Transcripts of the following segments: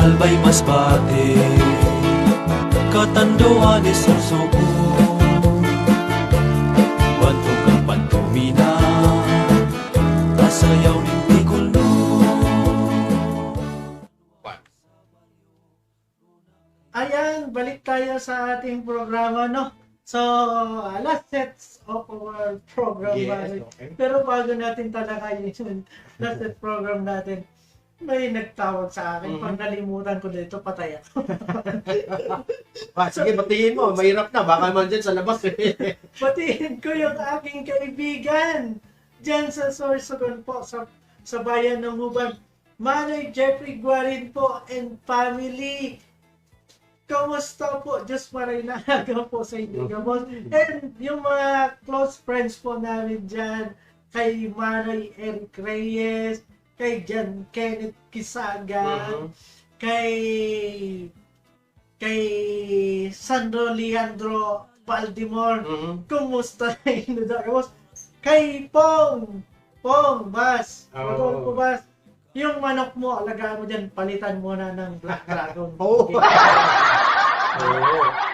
albay masbate katanduan ni susuko wanto kang pantumina tasayaw ning tikulno. Ayan, balik tayo sa ating programa, no? So, last sets of our program. Yes, okay. Pero bago natin talakayin yung last set program natin, may nagtawag sa akin. Pag nalimutan ko dito, patay ako. Sige, batiin mo. Mahirap na. Baka man dyan sa labas. Batiin ko yung aking kaibigan dyan sa Sorsogon po, sa bayan ng Huban. Manay Jeffrey Guarin po and family. Kamusta po? Diyos maray na po sa inyo. And yung mga close friends po namin dyan, kay Manay Eric Reyes, kay Jan Kenneth Kisaga, kay Sandro Leandro Baldimore. Kumusta na yun? Kay Pong Bas, Rodolfo Bas. Yung manok mo, alagaan mo dyan, palitan mo na ng Black Dragon.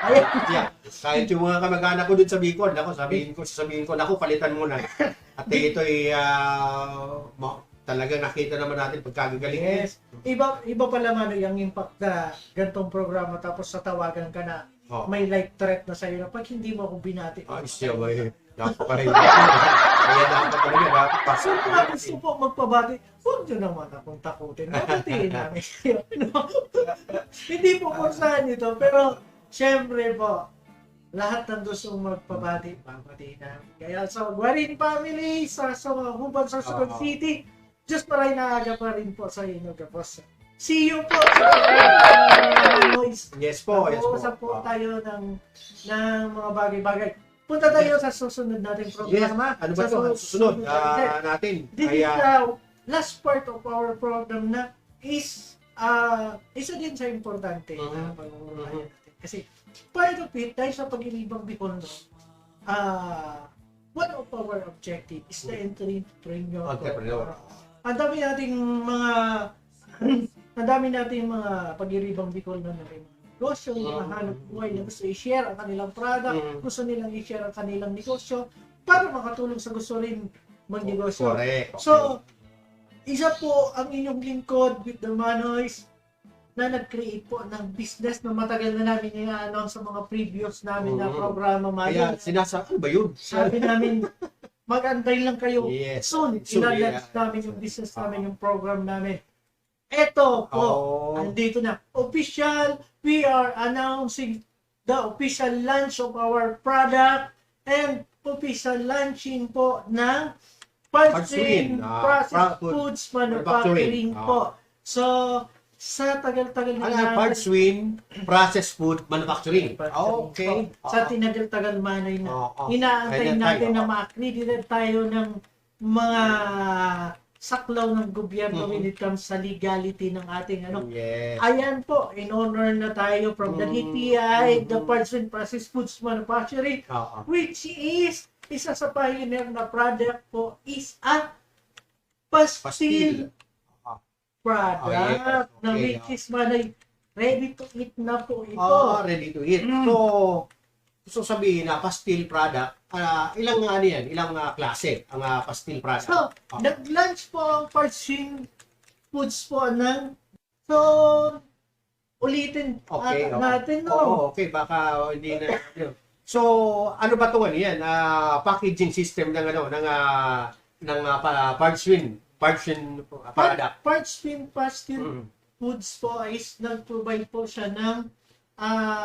Ayun. Yeah. Kahit yung mga kamag-anak ko dun sa Bicol, sabihin ko, naku, palitan mo na. At ito ay talaga nakita naman natin pagkagagaling. Yes. Iba pala man yung impact na gantong programa tapos sa tawagan ka na may life threat na sa'yo na pag hindi mo ako binati. Siya ba eh. Napakarin. Kaya dapat talaga, So, kung gusto po magpabati, huwag nyo naman akong takutin. Mabatiin namin. Hindi po kursahan ito, pero syempre po, lahat ng gusto magpabati, mabatiin namin. Kaya sa Guarin family, sa Huban, sa Sorsogon City, just maray na aga pa rin po sa inyo, kapos. See you po! Yes po, yes po. Usap po tayo ng mga bagay-bagay. Punta tayo sa susunod nating programa. Yes. Ano ba ito? Susunod natin. This is the last part of our program na is isa din sa importante na pag-uusapan natin. Kasi part of it, dahil sa pag-ibang Bicol, one of our objective is the entrepreneur. Ang dami nating mga pag-ibang Bicol na rin. Negosyo, mga hanap buhay na gusto i-share ang kanilang product, gusto nilang i-share ang kanilang negosyo para makatulong sa gusto rin magnegosyo. Correct. So, isa po ang inyong lingkod with the Manoys na nag-create po ng business na matagal na namin i-announce sa mga previous namin na programa. Kaya ano ba yun? Sabi namin, mag-antay lang kayo. Yes. Soon, ilalabas namin yung business namin, yung program namin. Eto po, andito na. Official, we are announcing the official launch of our product and official launching po ng Partswin Processed Foods Manufacturing po. So, sa tagal-tagal na Partswin Processed Food Manufacturing. Okay. Sa tinagal-tagal manay na. Inaantay natin na ma-accredited tayo ng mga saklaw ng gobyerno when it comes sa legality ng ating Yes. Ayan po, in honor na tayo from the DTI, the Partswin Processed Foods Manufacturing, which is, isa sa pioneer na product po is a pastil product na which is manay ready to eat na po ito. Ready to eat. So sabihin na pastil product, ilang klase ang pastil product? So, nag-launch po ang Partswin Foods po ng ulitin natin, no? Okay, baka hindi na. So, ano ba 'to yan? Packaging system ng Partswin product. Partswin Pastil Foods po is nag-provide po siya ng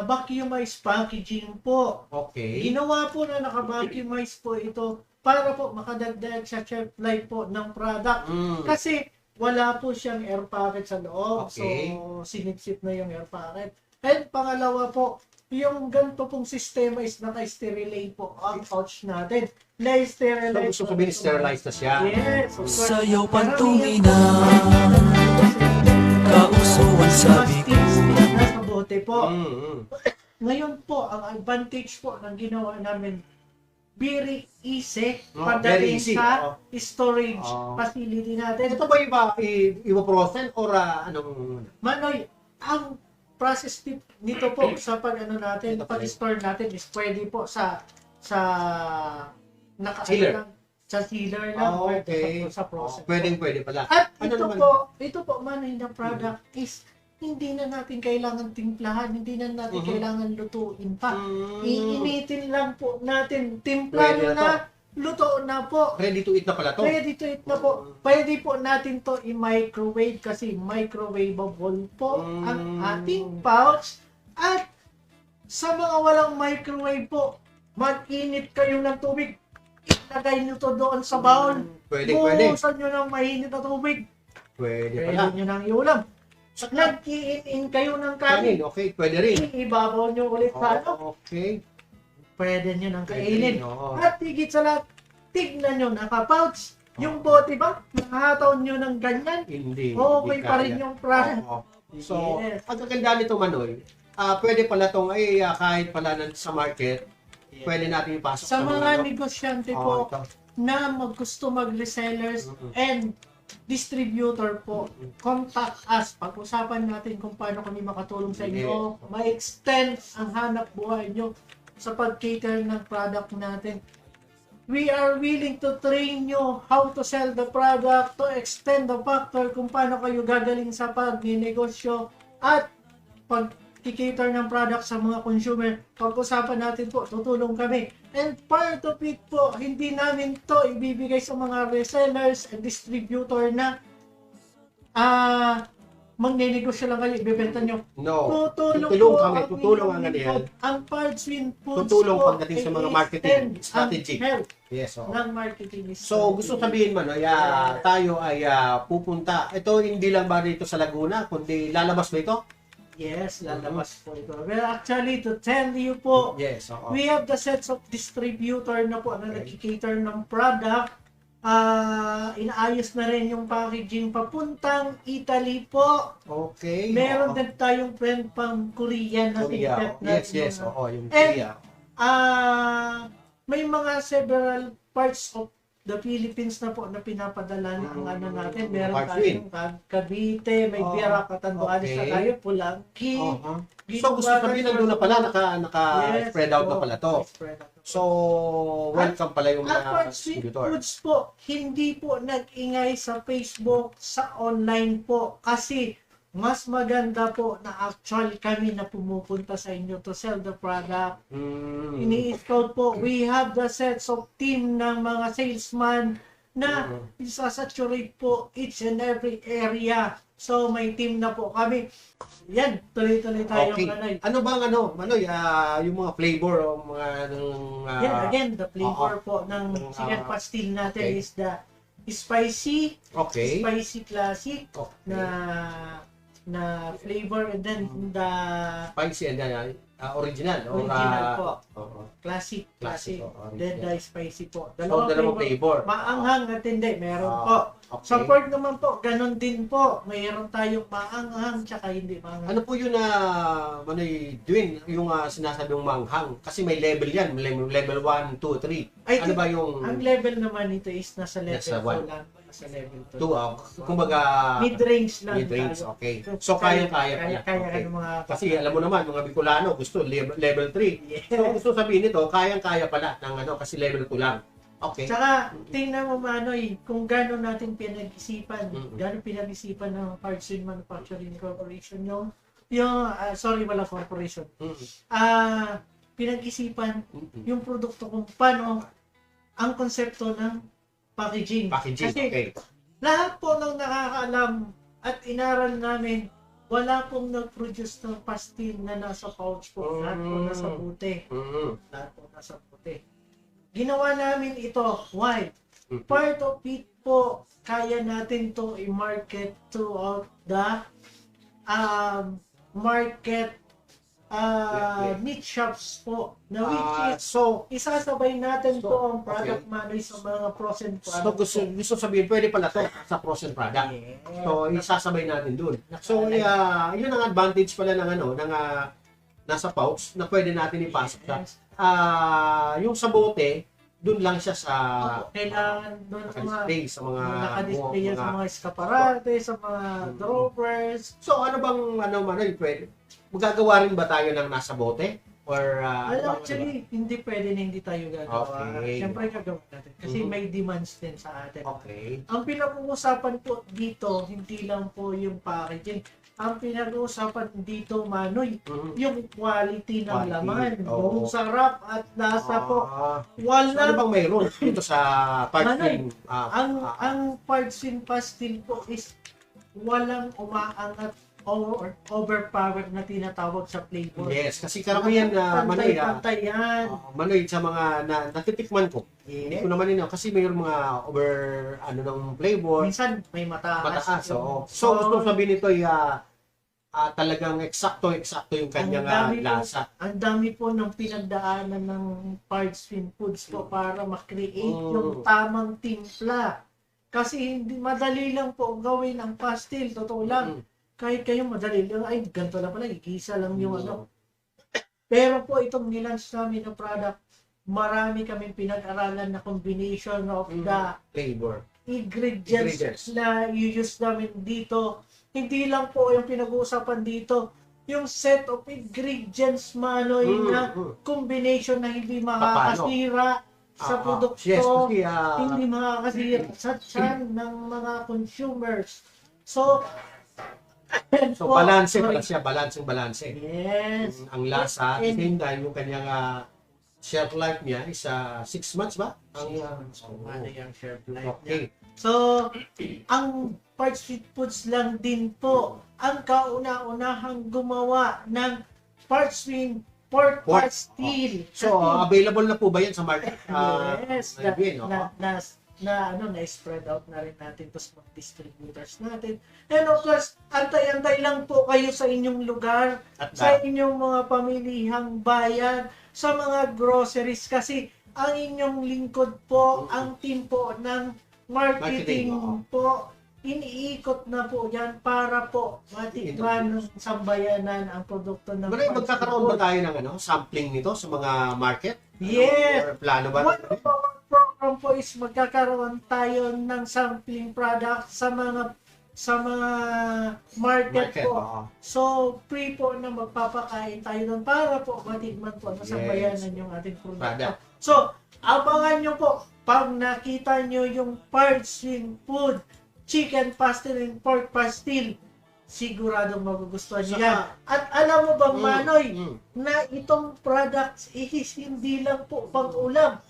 vacuumized packaging po. Okay. Ginawa po na naka-vacuumize po ito para po makadagdag sa shelf life po ng product. Kasi wala po siyang air pocket sa loob. Okay. So, sinipsip na yung air pocket. And pangalawa po, yung ganito pong sistema is naka-sterilate po ang pouch natin. Na-sterilize. So, sabihin sterilize na siya. Yes. Sayaw pantungina kausuan sabi ko. Nasa bote po. Ngayon po, ang advantage po ng ginawa namin, very easy pagdating sa storage facility natin. Ito ba iba process or anong? Manoy, ang process nito po sa natin, Ito po. pag-store natin is pwede po sa Sealer. sa sealer lang Oh, or okay. sa process. Pwede pala. At Ano naman? ito po Manoy na product is hindi na natin kailangan timplahan, hindi na natin kailangan lutuin pa. Iinitin lang po natin, timpla Pwede na na, luto na po. Ready to eat na pala to. Ready to eat na po. Pwede po natin to i-microwave kasi microwavable po ang ating pouch. At sa mga walang microwave po, mag-init kayo ng tubig. Ilagay nyo to doon sa bowl. Pwede. Buhusan nyo ng mainit na tubig. Pwede Pwede pala. nyo ng iulam. Nag-i-in kanin ng kanin. Okay, pwede rin. Ibabaw nyo ulit sa ano. Okay. Pwede nyo ng Pwede kainin. rin, oo. At higit sa lahat, tignan nyo, naka-pouch. Yung bote ba? Nakahataw nyo ng ganyan. Hindi. Okay hindi pa rin kaya. yung product. Oo. So, Yes. ang kaganda nito, Manoy, pwede pala itong, kahit pala sa market, pwede natin ipasok Sa mga ano. negosyante Oo, po ito. na gusto mag-resellers and distributor po, contact us. Pag-usapan natin kung paano kami makatulong sa inyo, ma-extend ang hanap buhay nyo sa pag-cater ng product natin. We are willing to train you how to sell the product, to extend the factor kung paano kayo gagaling sa pag-negosyo at pag-cater ng product sa mga consumer. Pag-usapan natin po, tutulong kami. And part of it po, hindi namin to ibibigay sa mga resellers and distributor na magnenegosyo lang kayo, ibebenta nyo. No. Tutulong kami. Tutulong ang ano yan. Ang Parchwin Foods Tutulong po pagdating sa mga ay marketing extend strategy. ang help Yes, oo. ng marketing So, gusto sabihin man, tayo ay pupunta. Ito hindi lang ba dito sa Laguna, kundi lalabas ba ito? Yes, lalabas po ito. Well, actually, to tell you po, Yes, oo. we have the sets of distributor na po na nag-cater ng product. Inaayos na rin yung packaging papuntang Italy po. Okay. Meron oo. din tayong friend pang Korean na Korea. tinitap na. Yes, oo, yung And, Korea. May mga several parts of the Philippines na po na pinapadala na ang ano natin. Meron Parchwin. tayong Cavite, may Bira, Catanduanes na okay. tayo, Pulangki. Uh-huh. So, gusto sabihin nandun na pala, naka-spread out na pala to. Spread out. So, welcome pala yung At mga Parchwin distributor. Foods po, hindi po nag-ingay sa Facebook, sa online po. Kasi mas maganda po na actual kami na pumupunta sa inyo to sell the product. Ini-scout po, we have the sets of team ng mga salesman na isasaturate po each and every area. So, may team na po kami. Yan, tuloy-tuloy tayo. Okay. Ano bang Manoy, yung mga flavor o mga Yan, again, the flavor po ng chicken pastil natin okay. is the spicy, Okay. spicy classic Okay. na flavor, and then the Spicy and original. Or, original po. oo. Classic. Classic, original. Then the spicy po. So, dalawang flavor. Maanghang at hindi, meron po. Okay. Sa pork naman po, ganun din po. Mayroon tayong maanghang tsaka hindi maanghang. Ano po yun Manoy, Dwin, yung sinasabi yung manghang? Kasi may level yan, level 1, 2, 3. Ay, Ano ba yung Ang level naman nito is nasa level Nasa 4 one. lang. Nasa level 2. 2? Kumbaga, Mid-range lang. mid-range, tayo. okay. So, kaya-kaya pala. Kaya Okay. ng mga... Kasi alam mo naman, mga Bicolano, gusto level 3. Yes. So, gusto sabihin nito, kayang-kaya pala ng kasi level 2 lang. Okay. Tsaka, tingnan mo Manoy, kung gano'n natin pinag-isipan, Mm-mm. gano'n pinag-isipan ng Parchwin Manufacturing Corporation sorry, wala corporation. Mm. Pinag-isipan Mm-mm. yung produkto kung paano ang konsepto ng packaging. Packaging, Kasi okay. lahat po ng nakakaalam at inaral namin, wala pong nag-produce ng pastil na nasa pouch po. Lahat po nasa bote. Mm. Lahat po nasa bote. Ginawa namin ito. Why? Mm. Part of it po, kaya natin to i-market throughout the market meat shops po. Na which is, So, isasabay natin So, po ang product Manoy sa mga frozen product. gusto sabihin, pwede pala to sa frozen product. Yes. So, isasabay natin dun. So, Nakalagay. yun ang advantage pala ng nasa pouch na pwede natin ipasok sa. Yes. Yung sa bote, doon lang siya sa Kailangan doon sa mga naka-display sa mga naka-display yan sa mga eskaparate, sa mga drawers. So ano bang yung pwede? Magagawa rin ba tayo ng nasa bote? Or Actually, hindi pwede na hindi tayo gagawa. Okay. Siyempre gagawin natin kasi Mhm. may demands din sa atin. Okay. Ang pinag-uusapan po dito, hindi lang po yung packaging. Ang pinag-uusapan dito, Manoy, Mhm. yung quality ng Quality, laman. oo. Yung sarap at lasa po. So, ano Wala. bang mayroon dito sa Manoy, parking? Ang parchment pastil po is walang umaangat or overpowered na tinatawag sa flavor. Yes, kasi karamihan na Manoy, Pantay-pantay yan. Manoy, sa mga natitikman ko, hindi ko naman kasi mayroon mga over ng flavor, Minsan may mataas. mataas. So gusto sabihin nito ay talagang eksakto yung kanyang Ang dami lasa. Ang dami po ng pinagdaanan ng parchment foods po para ma-create yung tamang timpla. Kasi hindi madali lang po gawin ang pastil, totoo lang. Kahit kayo madali lang, ay ganito lang pala, igisa lang yung ano. Pero po itong nilaunch namin na product, marami kaming pinag-aralan na combination of the Flavor. ingredients na i-use namin dito. Hindi lang po yung pinag-uusapan dito, yung set of ingredients, Manoy, na combination na hindi makakasira sa produkto, Yes, kasi hindi makakasira sa tiyan ng mga consumers. So balanse pala siya, balanse. Yes. Ang lasa, at the And- same time, yung kanyang shelf life niya is 6 months ba? Ano yung shelf life Okay. niya. So, ang parchment foods lang din po ang kauna-unahang gumawa ng parchment pork Pork. pastil. So, available na po ba yan sa market? Yes, Edwin, na-spread out na rin natin to sa mga distributors natin. And of course, antay-antay lang po kayo sa inyong lugar, At sa inyong mga pamilihang bayan, sa mga groceries kasi ang inyong lingkod po, ang team po ng marketing Marketing, po, iniikot na po yan para po matikman ng sambayanan ang produkto ng magkakaroon ba tayo ng sampling nito sa mga market? Yes. Or plano ba? One of our program po is magkakaroon tayo ng sampling product sa mga market po. oo. So, free po na magpapakain tayo doon para po matikman po na sambayanan yung ating produkto. Product. So, abangan nyo po pag nakita nyo yung parchment food, chicken pastil and pork pastil, siguradong magugustuhan nyo yan. At alam mo bang, Manoy, na itong products is hindi lang po pang-ulam.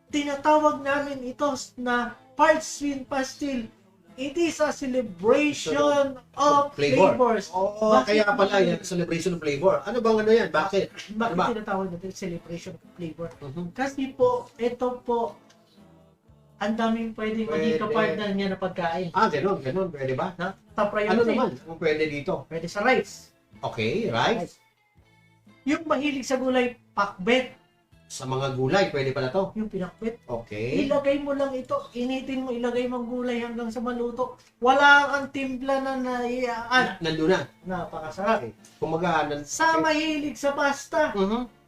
Tinatawag namin ito na parchment pastil. It is a celebration of flavors. Kaya pala yan, celebration of flavor. Ano bang yan? Bakit? Bakit ba? tinatawag natin celebration of flavor? Mhm. Kasi po, ito po, ang daming pwedeng maging Pwede. kapartner niya na pagkain. Ganun. Pwede ba? Na, top Ano priority. naman kung pwede dito? Pwede sa rice. Okay, right? Yung mahilig sa gulay, pakbet. Sa mga gulay, pwede pala to. Yung pinakbet. Okay. Ilagay mo lang ito, initin mo, ilagay mong gulay hanggang sa maluto. Wala kang timpla na naiaan. Nandun na. Napakasarap. Okay. Kumaga, Sa mahilig sa pasta,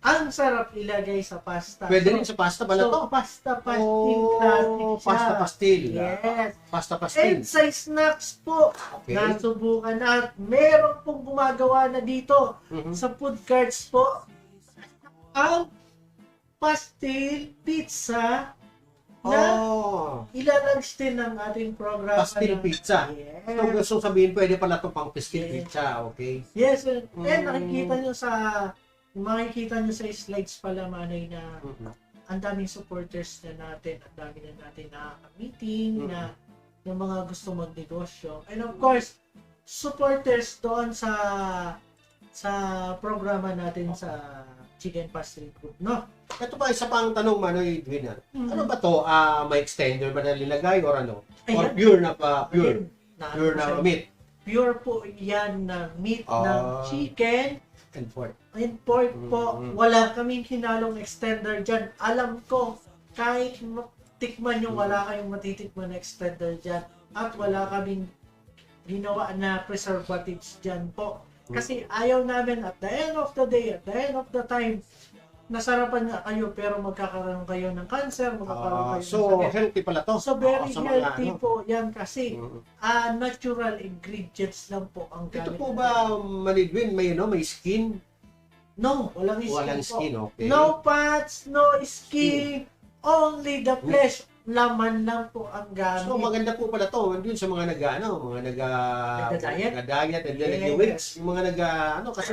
ang sarap ilagay sa pasta. Pwede rin sa pasta pala to. Pasta pastil classic siya. Pasta pastil. Yes. Pasta pastil. And sa snacks po, Okay. nasubukan na at meron pong gumagawa na dito sa food carts po ang pastil pizza na ilalunch din ng ating programa. Pastil na- pizza. Yes. So, gusto sabihin, pwede pala to pang pastil Yes. pizza. Okay. Yes, and makikita nyo sa slides pala, Manay, na ang daming supporters na natin, ang dami na natin nakaka-meeting, na ng mga gusto magnegosyo. And of course, supporters doon sa programa natin sa Chicken Pastel Group, no? Ito pa, isa pang tanong, Manoy Edwin. Ano ba to? May extender ba na nilagay or ano? Or Ayan. pure na pure? Na, Pure na meat? Pure po yan na meat ng chicken And pork. and pork po. Wala kaming hinalong extender dyan. Alam ko, kahit tikman nyo, wala kayong matitikman na extender dyan. At wala kaming ginawa na preservatives dyan po. Kasi ayaw namin at the end of the day, at the end of the time, nasarapan nga kayo pero magkakaroon kayo ng cancer, magkakaroon kayo ng So, sakit. healthy pala to. So, very Sa mga healthy ano. po yan kasi Mm. natural ingredients lang po ang Ito gamit. po ba, Manidwin, may skin? No, walang skin Walang po. skin, okay. No fats, no skin, only the flesh. Laman lang po ang gamit. So maganda po pala to dun sa mga Nagda-diet? nagda-diet and then Yes. nag-weights, yung mga kasi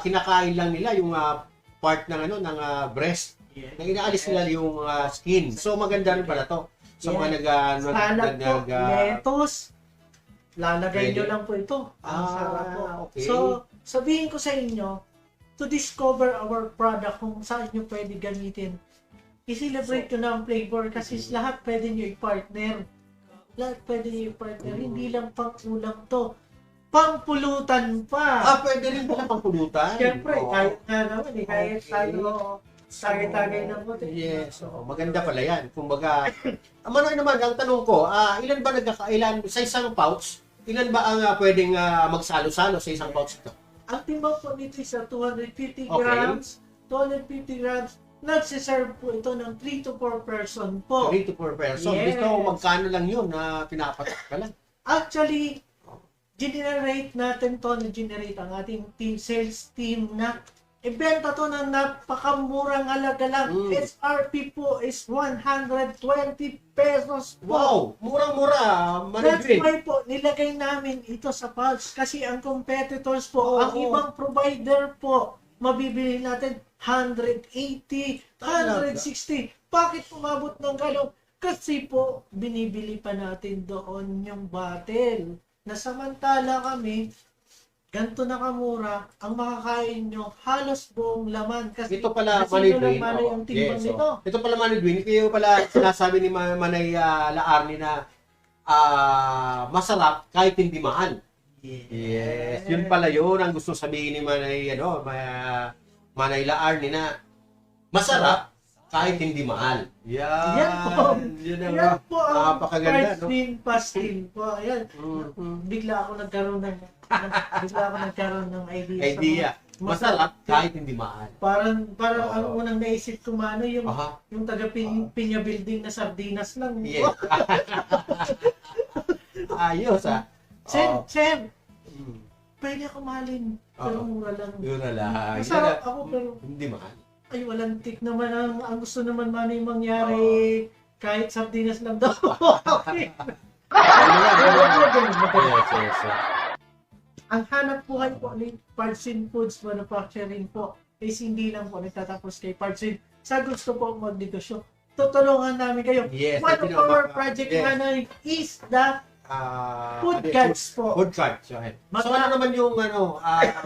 kinakain lang nila yung part ng ng breast Yeah. na inaalis nila yung skin. So maganda rin pala to sa mga Salad po, lettuce. Lalagay Pwede. nyo lang po ito. Ang sarap po. okay. So, sabihin ko sa inyo, to discover our product kung saan nyo pwede gamitin, i-celebrate nyo na ang flavor kasi lahat pwede nyo i-partner. Lahat pwede nyo i-partner. Hindi lang pang-ulam to. Pang-pulutan pa. Pwede rin pala pangpulutan. Siyempre, Oo. kahit nga naman, kahit Okay. tayo, tagay-tagay ng puti. Yes, maganda pala yan. Kumbaga, Manoy naman, ang tanong ko, ilan ba nagkakailan sa isang pouch? Ilan ba ang pwedeng magsalo-salo sa isang pouch ito? Ang timbang po nito is 250 Okay. grams. 250 grams. Nagsiserve po ito ng 3 to 4 person po. 3 to 4 person. Yes. Dito, magkano lang yun na pinapatak ka lang? Actually, generate natin to, na-generate ang ating sales team na ibenta to ng napakamurang halaga lang. SRP po is 120 pesos po. Wow! Murang-mura. That's Manidwin. why po, nilagay namin ito sa pouch kasi ang competitors po, Oo. ang ibang provider po, mabibili natin 180, 160. Bakit umabot ng gano'n? Kasi po, binibili pa natin doon yung bottle. Na samantala kami, ganito na kamura, ang makakain nyo, halos buong laman. Kasi Ito pala, kasi Manidwin. malay ang timbang nito. Ito pala, Manidwin. Ito yung pala sinasabi ni Manay Laarni na masarap kahit hindi mahal. Yes. Yun pala yun ang gusto sabihin ni Manay Laarni na masarap kahit hindi mahal. Yan po. Yun ang Yan po ang napakaganda, no? Parchment pastil po. Ayan. Mhm. Bigla ako nagkaroon ng idea. Idea. Masarap Masarap. kahit hindi mahal. Parang Oo. ang unang naisip ko mano yung Aha. yung taga Pinya Building na sardinas lang. Yes. Ayos Oo. Sem, Mm. pwede ako mahalin. Pero Oo. mura lang. Yun na lang. Masarap ako pero Hindi mahal. ay walang tik naman ang gusto naman mano yung mangyari. Kahit sardinas lang daw. Okay. Yes. Ang hanap buhay po ni Parchin Foods Manufacturing po is hindi lang po nagtatapos kay Parchin. Sa gusto po magnegosyo, tutulungan namin kayo. Yes. One of our project namin is the food cards po. Food cart. So, ahead. So, Mga- ano naman yung,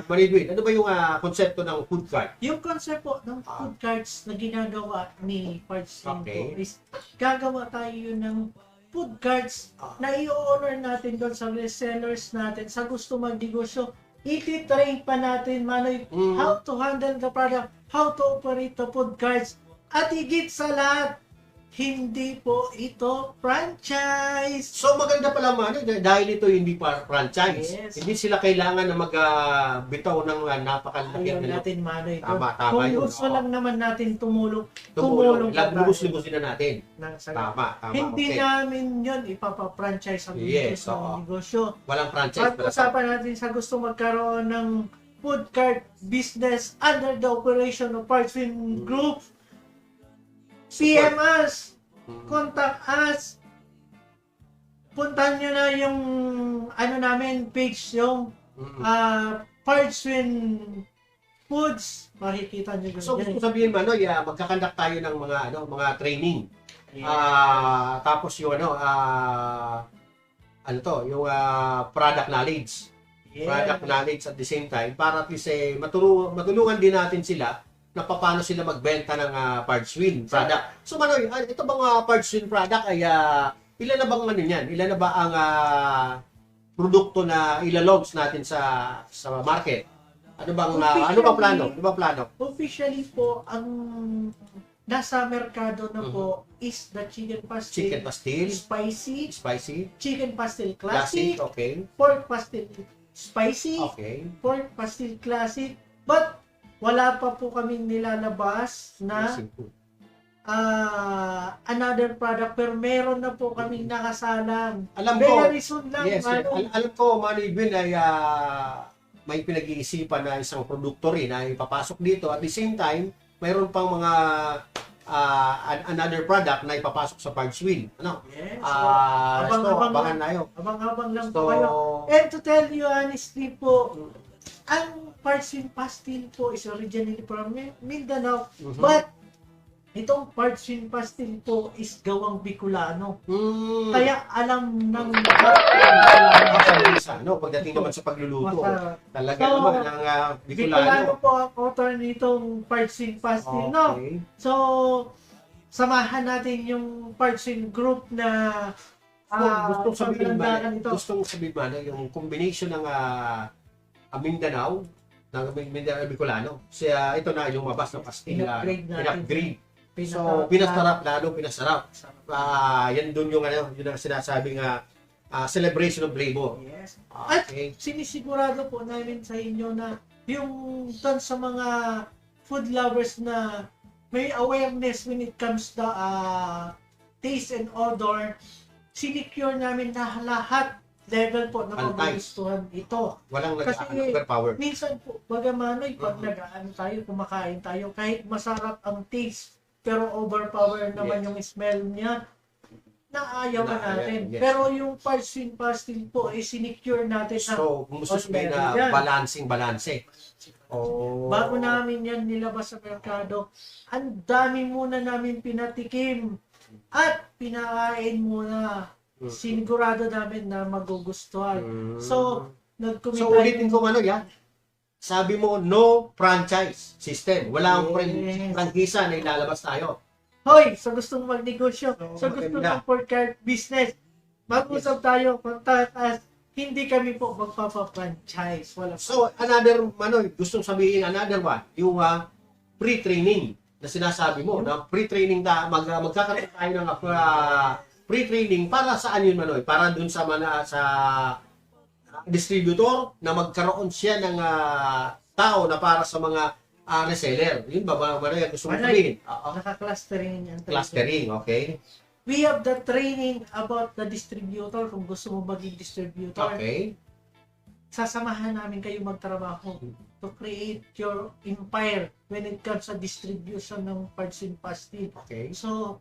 Manidwin, ano ba yung konsepto ng food cart? Yung concept po ng food cards na ginagawa ni Parchin Okay. po is gagawa tayo ng food cards na i-honor natin doon sa resellers natin sa gusto magnegosyo. Iti-train pa natin manoy how to handle the product, how to operate the food cards, at higit sa lahat, hindi po ito franchise. So, maganda pala dahil ito hindi pa franchise. Yes. Hindi sila kailangan na magbitaw ng napakalaki. Ayaw natin manoy. Tama Kung yun. gusto lang naman natin tumulong Tumulong. pa tayo Lubos-lubosin na natin. ng sagot. Tama. Hindi Okay. namin yun ipapa-franchise ang Yes, business ng oo. negosyo. Walang franchise. At usapan natin sa gusto magkaroon ng food cart business under the operation of Parchin Group. PM us, contact us. Puntahan nyo na yung namin page yung Parchin Foods. Makikita nyo So, doon. gusto sabihin magkakandak tayo ng mga training. Tapos yung yung product knowledge. Product knowledge at the same time para at least matulungan din natin sila na paano sila magbenta ng Parchwin product. So Manoy, ito bang Parchwin product ay ilan na bang yan? Ilan na ba ang produkto na ilalogs natin sa market? Ano bang plano? Ano bang plano? Officially po, ang nasa merkado na po is the chicken pastil, Chicken pastil, spicy, chicken pastil classic, classic, okay. pork pastil spicy, Okay. pork pastil classic. But wala pa po kaming nilalabas na Simple. another product, pero meron na po kaming nakasalang. Alam ko, Very soon lang, yes, Manong. alam ko, Manny Edwin ay may pinag-iisipan na isang produkto rin na ipapasok dito. At the same time, mayroon pang mga another product na ipapasok sa parts wheel. Ano? Yes. Abang-abang abangan tayo. Abang-abang lang So, po kayo. And to tell you honestly po, ang Parsin Pastil po is originally from Mindanao, but itong Parsin Pastil po is gawang Bicolano. Kaya alam ng pagdating naman sa pagluluto, Masarap. talaga So, naman ang Bicolano Bicolano. po ang author nitong Parsin Pastil, no? Okay. So, samahan natin yung Parsin group na Gustong sabihin ba, paglandakan ito. gustong sabihin ba na yung combination ng Mindanao, ng Mindanao Bicolano. Ito na yung mabas na pastil na In-upgrade natin. in-upgrade. So, pinasarap, lalo pinasarap. Yan dun yung yun ang sinasabing celebration of flavor. Yes. At Okay. sinisigurado po namin sa inyo na yung dun sa mga food lovers na may awareness when it comes to taste and odor, sinicure namin na lahat level po na Pantay. magugustuhan ito. Walang Kasi, overpower. Minsan po, bagamanoy, pag nag-ano tayo, kumakain tayo, kahit masarap ang taste, pero overpower naman Yes. yung smell niya, naayaw na Naayaw, natin. yes. Pero yung Parsin Pastil po, sinicure natin na So, gusto sabihin na Yan. balanse. Oh. bago namin yan nilabas sa merkado, ang dami muna namin pinatikim at pinakain muna. Sinigurado namin na magugustuhan. So, nag-commit So, ulitin ko yan. Sabi mo, no franchise system. Walang Yes. prangkisa na ilalabas tayo. Hoy, sa gustong magnegosyo, sa gusto maganda. ng pork cart business, mag-usap tayo, contact us. Hindi kami po magpapa-franchise. Wala po. So, gustong sabihin another one, yung pre-training na sinasabi mo, na pre-training magkakaroon tayo ng pre-training para saan yun, Manoy? Para dun sa distributor na magkaroon siya ng tao na para sa mga reseller. Yun ba, Manoy? Gusto mo sabihin? Naka-clustering yan. Clustering, okay? We have the training about the distributor. Kung gusto mo maging distributor, Okay. sasamahan namin kayo magtrabaho to create your empire when it comes sa distribution ng Parsin Pastil. Okay. So,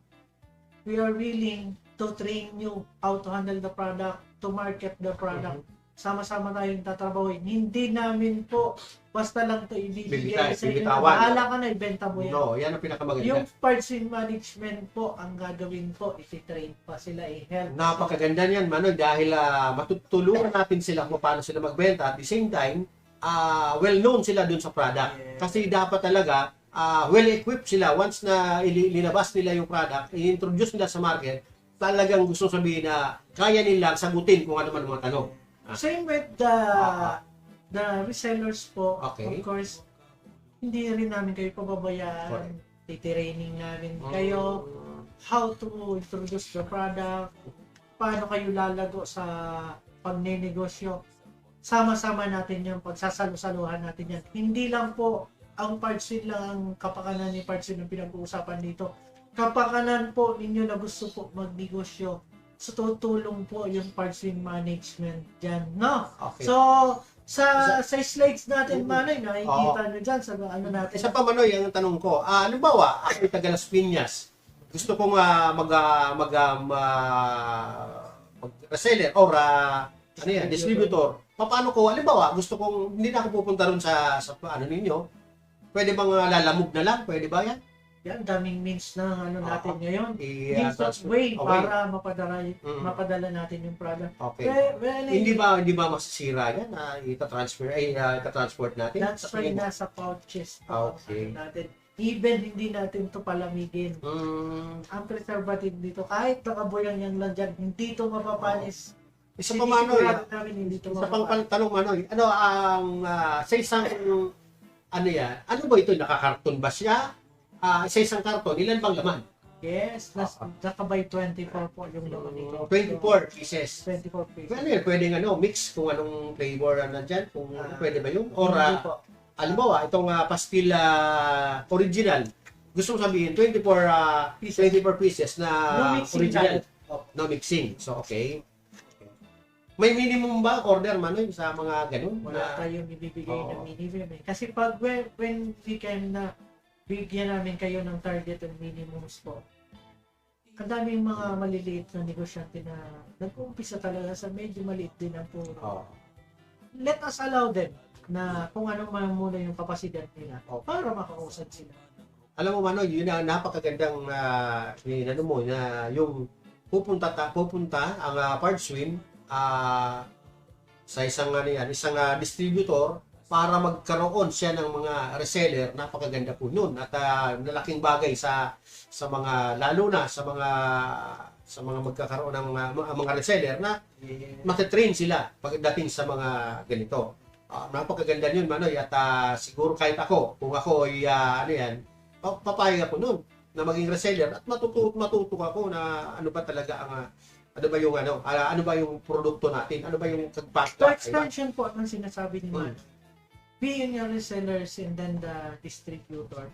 we are willing to train you how to handle the product, to market the product. Sama-sama tayong tatrabahoin. Hindi namin po basta lang to ibibigay sa inyo. Bibitawan. Bahala ka na, ibenta mo yan. No, yan ang pinakamaganda. Yung parts in management po, ang gagawin po, iti-train pa sila, i-help. Napakaganda niyan, Manoy, dahil matutulungan natin sila kung paano sila magbenta. At the same time, well-known sila dun sa product. Yes. Kasi dapat talaga, well-equipped sila. Once na linabas nila yung product, i-introduce nila sa market, talagang gusto sabihin na kaya nilang sagutin kung ano man ang mga tanong. Same with the resellers po, Okay. of course, hindi rin namin kayo pababayaan. Correct. Titraining namin kayo how to introduce the product, paano kayo lalago sa pagnenegosyo. Sama-sama natin yung pagsasalo-saluhan natin yan. Hindi lang po ang Parsin lang ang kapakanan ni Parsin ang pinag-uusapan dito. Kapakanan po ninyo na gusto po magnegosyo. So, tutulong po yung Parsin management dyan, no? Okay. So, sa slides natin, Manoy, nakikita nyo dyan sa ano natin. Isa pa, Manoy, ang tanong ko, halimbawa, ako yung taga Las Piñas, gusto kong mag-reseller or distributor. Paano ko, halimbawa, gusto kong, hindi na ako pupunta ron sa ano ninyo, pwede bang lalamog na lang? Pwede ba yan? Yan, daming means na ano natin ngayon. I- Means of transfer- way okay. para mapadala natin yung product. Okay. Well, Hindi ba masisira yan na ita-transport natin? that's why nasa pouches po Okay. natin. Even hindi natin to palamigin. Ang preservative dito, kahit nakabuyang yan lang dyan, hindi to mapapanis. Isa pa, Manoy, Sinisigurado namin hindi to Sa mapapanis. tanong, Manoy, ano ang sa isang ano yan? Ano ba ito? Nakakarton ba siya? Sa isang karton, ilan bang laman? Yes, nakabay 24 po yung laman nito. 24 pieces. 24 pieces. Ano yan? Pwedeng mix kung anong flavor nandyan? Kung pwede ba yun? Or Hindi po. halimbawa, itong pastil original, gusto mong sabihin 24 pieces na No mixing original. tayo. No mixing. So, okay. May minimum ba order, Manoy, sa mga ganun? Wala tayong ibibigay Oo. ng minimum eh. Kasi pag when we can na bigyan namin kayo ng target and minimums po, ang daming mga maliliit na negosyante na nag-uumpisa talaga sa medyo maliit din ang puro. Oo. Let us allow them na kung ano man muna yung kapasidad nila Oo. para makausad sila. Alam mo, Manoy, yun ang napakagandang ano mo, na yung pupunta ang parts win sa isang distributor para magkaroon siya ng mga reseller. Napakaganda po nun at nalaking bagay sa mga, lalo na sa mga magkakaroon ng mga reseller na matitrain sila pagdating sa mga ganito. Napakaganda yun, Manoy, at siguro kahit ako, kung ako ay papayag ako nun na maging reseller at matuto ako na ano ba talaga ang ano ba yung produkto natin? Ano ba yung So kagpasta? expansion po ang sinasabi ni Man. Being your resellers and then the distributor,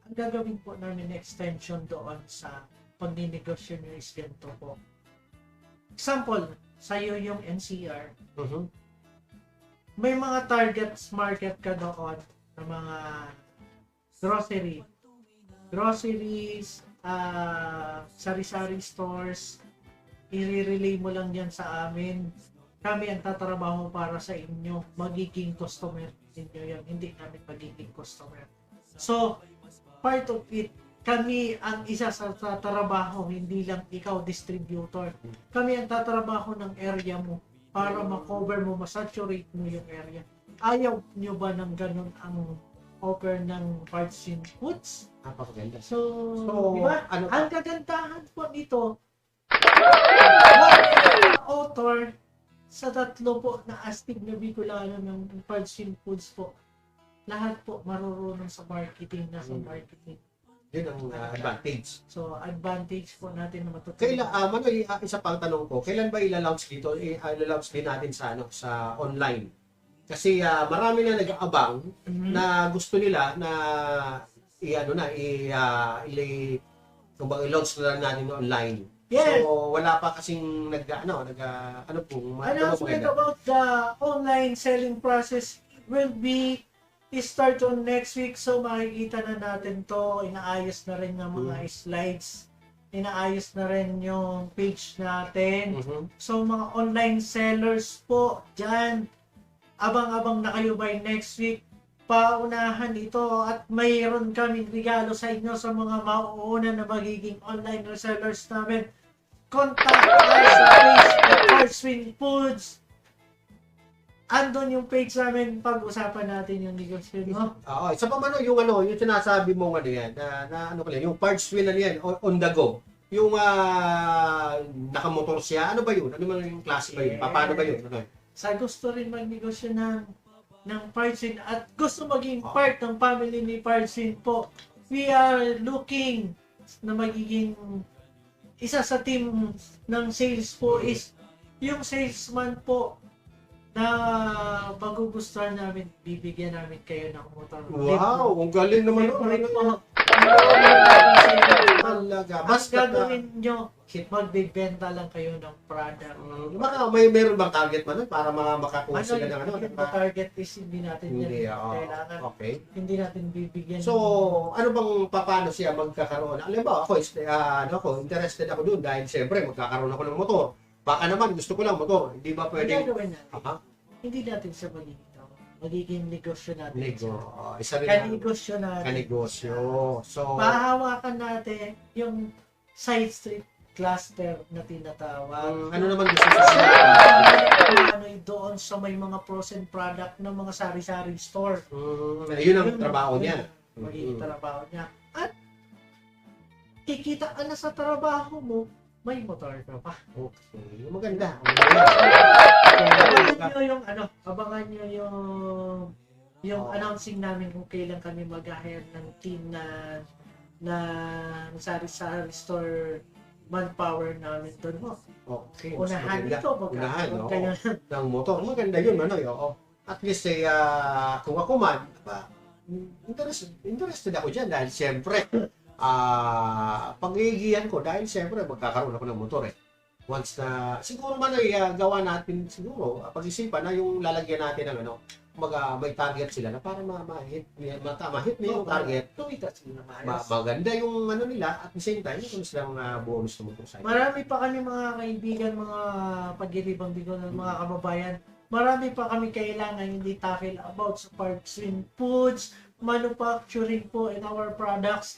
ang gagawin po namin extension doon sa pagninegosyo nyo is ganito po. Example, sa'yo yung NCR, Mhm. may mga targets market ka doon ng mga groceries, sari-sari stores, i-relay mo lang yan sa amin. Kami ang tatrabaho para sa inyo. Magiging customer ninyo yan. Hindi namin magiging customer. So, part of it, kami ang isa sa tatrabaho, hindi lang ikaw distributor. Kami ang tatrabaho ng area mo para ma-cover mo, ma-saturate mo yung area. Ayaw nyo ba ng ganun ang offer ng parts and foods? Napakaganda. So, So, di ba? ano Ang kagandahan po nito, author sa tatlo po na astig na Bicolano ng parts and foods po, lahat po marurunong sa marketing, nasa marketing. Yun ang advantage. So, advantage po natin na matutunan. Kailan, Manoy, isa pang tanong ko, kailan ba ilalaunch dito? Ilalaunch din natin sa online. Kasi marami na nag-aabang na gusto nila na i-launch na lang natin online. Yes. So, wala pa kasing Announcement about the online selling process will be start on next week. So, makikita na natin to. Inaayos na rin ng mga slides. Inaayos na rin yung page natin. So, mga online sellers po, dyan, abang-abang na kayo by next week. Paunahan ito at mayroon kaming regalo sa inyo sa mga mauuna na magiging online resellers namin. Contact us sa Facebook, Partswin Foods. Andun yung page namin, pag-usapan natin yung negosyo, no? Oo, isa pa man yung sinasabi mo yan, yung parts wheel yan, on the go. Yung nakamotor siya, ano ba yun? Ano man yung klase ba yun? Paano ba yun? Ano? Sa gusto rin magnegosyo ng Partswin at gusto maging part ng family ni Partswin po, we are looking na magiging isa sa team ng sales po is yung salesman po na magugustuhan namin, bibigyan namin kayo ng motor. Wow, ang galing naman. Libre po. Talaga. Mas Basta gagawin nyo, magbibenta lang kayo ng product. baka meron bang target man para makakuha sila ng ano? Yung target is hindi natin Hindi, yan kailangan. okay. Hindi natin bibigyan. So, ano bang paano siya magkakaroon? Alam ba, ako, interested ako doon dahil siyempre magkakaroon ako ng motor. Baka naman gusto ko lang motor. Hindi ba Ang pwedeng gagawin natin, Aha. hindi natin siya magiging negosyo natin. Isa rin ang Kanegosyo natin. kanegosyo. So, Pahawakan natin yung side street cluster na tinatawag. ano naman gusto sa Ano doon sa may mga frozen product ng mga sari-sari store. yun ang trabaho niya. Magiging trabaho niya. At kikita ka na sa trabaho mo, may motor ka pa. Okay. Maganda. Abangan nyo yung abangan nyo yung announcing namin kung kailan kami mag-hire ng team na sari-sari store manpower namin doon mo. Okay. Unahan maganda. dito, Unahan, magkakaroon oo. kayo Ng motor. Maganda yun, oo. at least kung ako man, interested ako dyan dahil siyempre, pag-iigihan ko dahil siyempre magkakaroon ako ng motor eh. Once na, siguro man ay gawa natin siguro, pag-isipan na yung lalagyan natin ng ano, may target sila na para ma-hit niya yung target. Tumitas sila na maayos. Maganda yung ano nila at the same time, yung silang bonus na motorcycle. Marami pa kami mga kaibigan, mga pagdiribang bigo ng mga kababayan. Marami pa kami kailangan hindi tackle about sa parts in foods, manufacturing po in our products.